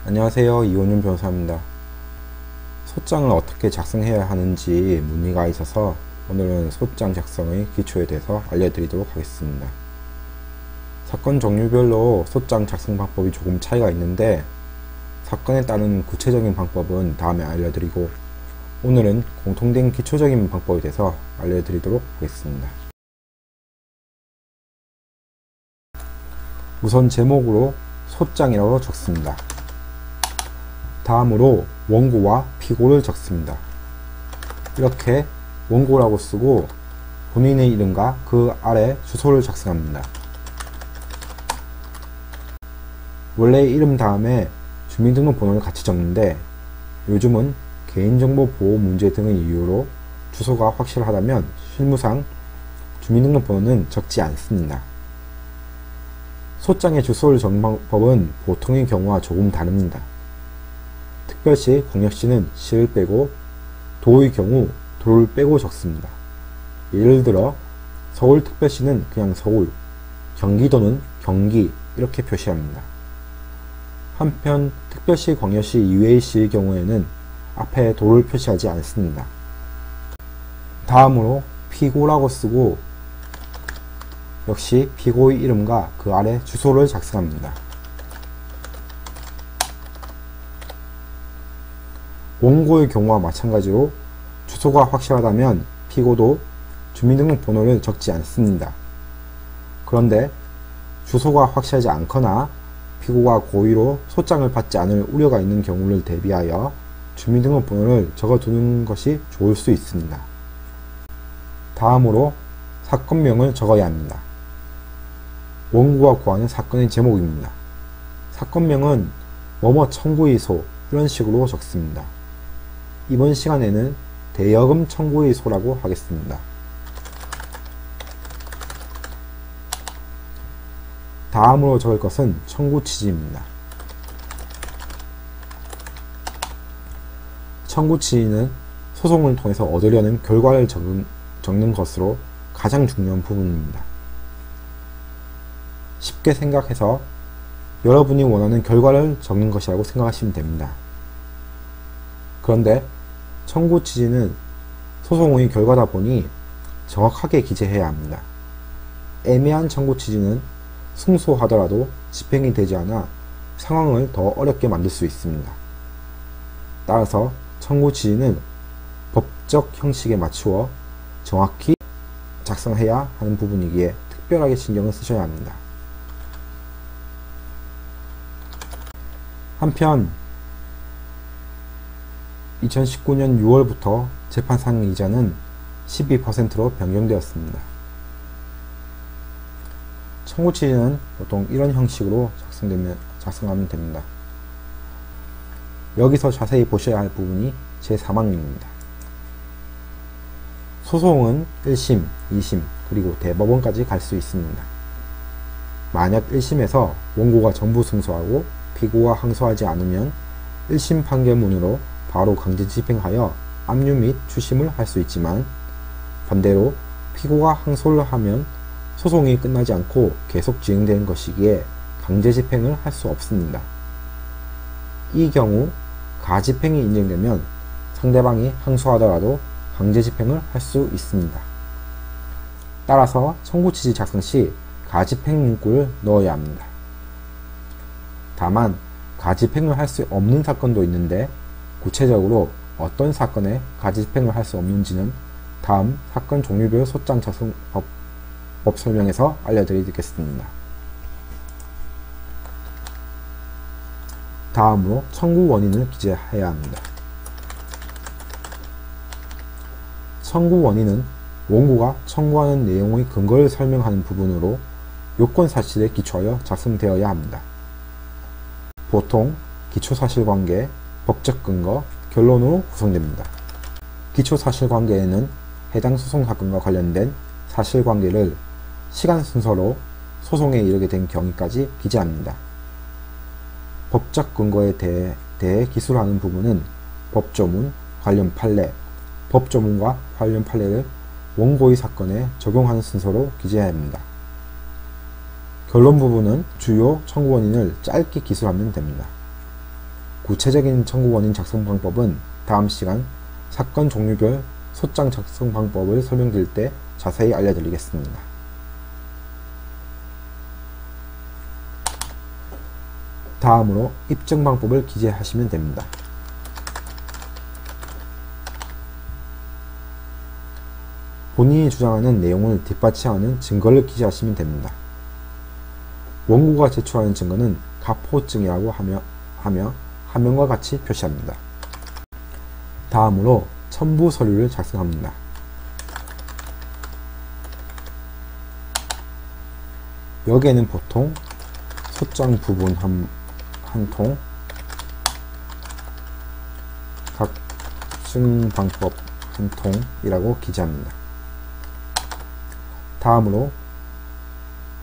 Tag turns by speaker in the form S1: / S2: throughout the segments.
S1: 안녕하세요. 이원윤 변호사입니다. 소장을 어떻게 작성해야 하는지 문의가 있어서 오늘은 소장 작성의 기초에 대해서 알려드리도록 하겠습니다. 사건 종류별로 소장 작성 방법이 조금 차이가 있는데 사건에 따른 구체적인 방법은 다음에 알려드리고 오늘은 공통된 기초적인 방법에 대해서 알려드리도록 하겠습니다. 우선 제목으로 소장이라고 적습니다. 다음으로 원고와 피고를 적습니다. 이렇게 원고라고 쓰고 본인의 이름과 그 아래 주소를 작성합니다. 원래 이름 다음에 주민등록번호를 같이 적는데 요즘은 개인정보 보호 문제 등의 이유로 주소가 확실하다면 실무상 주민등록번호는 적지 않습니다. 소장의 주소를 적는 방법은 보통의 경우와 조금 다릅니다. 특별시, 광역시는 시를 빼고 도의 경우 도를 빼고 적습니다. 예를 들어 서울특별시는 그냥 서울, 경기도는 경기 이렇게 표시합니다. 한편 특별시, 광역시 이외의 시의 경우에는 앞에 도를 표시하지 않습니다. 다음으로 피고라고 쓰고 역시 피고의 이름과 그 아래 주소를 작성합니다. 원고의 경우와 마찬가지로 주소가 확실하다면 피고도 주민등록번호를 적지 않습니다. 그런데 주소가 확실하지 않거나 피고가 고의로 소장을 받지 않을 우려가 있는 경우를 대비하여 주민등록번호를 적어두는 것이 좋을 수 있습니다. 다음으로 사건명을 적어야 합니다. 원고가 구하는 사건의 제목입니다. 사건명은 뭐뭐 청구의소 이런 식으로 적습니다. 이번 시간에는 대여금 청구의소라고 하겠습니다. 다음으로 적을 것은 청구 취지입니다. 청구 취지는 소송을 통해서 얻으려는 결과를 적는 것으로 가장 중요한 부분입니다. 쉽게 생각해서 여러분이 원하는 결과를 적는 것이라고 생각하시면 됩니다. 그런데 청구 취지는 소송의 결과다 보니 정확하게 기재해야 합니다. 애매한 청구 취지는 승소하더라도 집행이 되지 않아 상황을 더 어렵게 만들 수 있습니다. 따라서 청구 취지는 법적 형식에 맞추어 정확히 작성해야 하는 부분이기에 특별하게 신경을 쓰셔야 합니다. 한편 2019년 6월부터 재판상 이자는 12%로 변경되었습니다. 청구 취지는 보통 이런 형식으로 작성하면 됩니다. 여기서 자세히 보셔야 할 부분이 제3항입니다. 소송은 1심, 2심, 그리고 대법원까지 갈 수 있습니다. 만약 1심에서 원고가 전부 승소하고 피고가 항소하지 않으면 1심 판결문으로 바로 강제 집행하여 압류 및 추심을 할 수 있지만 반대로 피고가 항소를 하면 소송이 끝나지 않고 계속 진행되는 것이기에 강제 집행을 할 수 없습니다. 이 경우 가집행이 인정되면 상대방이 항소하더라도 강제 집행을 할 수 있습니다. 따라서 청구 취지 작성 시 가집행 문구를 넣어야 합니다. 다만 가집행을 할 수 없는 사건도 있는데 구체적으로 어떤 사건에 가집행을 할 수 없는지는 다음 사건 종류별 소장 작성 법 설명에서 알려드리겠습니다. 다음으로 청구 원인을 기재해야 합니다. 청구 원인은 원고가 청구하는 내용의 근거를 설명하는 부분으로 요건 사실에 기초하여 작성되어야 합니다. 보통 기초사실관계, 법적 근거, 결론으로 구성됩니다. 기초사실관계에는 해당 소송사건과 관련된 사실관계를 시간 순서로 소송에 이르게 된 경위까지 기재합니다. 법적 근거에 대해 기술하는 부분은 법조문, 관련 판례, 법조문과 관련 판례를 원고의 사건에 적용하는 순서로 기재해야 합니다. 결론 부분은 주요 청구 원인을 짧게 기술하면 됩니다. 구체적인 청구 원인 작성 방법은 다음 시간 사건 종류별 소장 작성 방법을 설명드릴 때 자세히 알려드리겠습니다. 다음으로 입증 방법을 기재하시면 됩니다. 본인이 주장하는 내용을 뒷받침하는 증거를 기재하시면 됩니다. 원고가 제출하는 증거는 가포증이라고 하며 화면과 같이 표시합니다. 다음으로 첨부 서류를 작성합니다. 여기에는 보통 소장 부분 한 통, 각증 방법 한 통이라고 기재합니다. 다음으로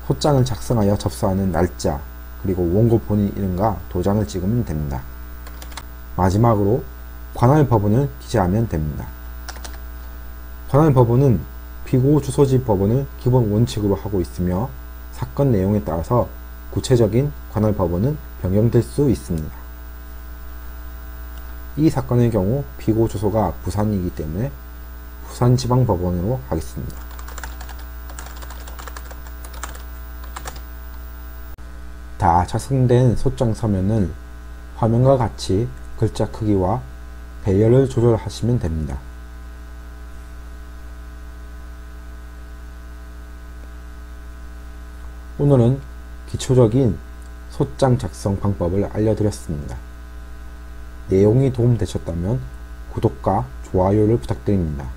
S1: 소장을 작성하여 접수하는 날짜, 그리고 원고 본인 이름과 도장을 찍으면 됩니다. 마지막으로 관할 법원을 기재하면 됩니다. 관할 법원은 피고 주소지 법원을 기본 원칙으로 하고 있으며 사건 내용에 따라서 구체적인 관할 법원은 변경될 수 있습니다. 이 사건의 경우 피고 주소가 부산이기 때문에 부산지방법원으로 하겠습니다. 다 작성된 소장 서면을 화면과 같이 글자 크기와 배열을 조절하시면 됩니다. 오늘은 기초적인 소장 작성 방법을 알려드렸습니다. 내용이 도움되셨다면 구독과 좋아요를 부탁드립니다.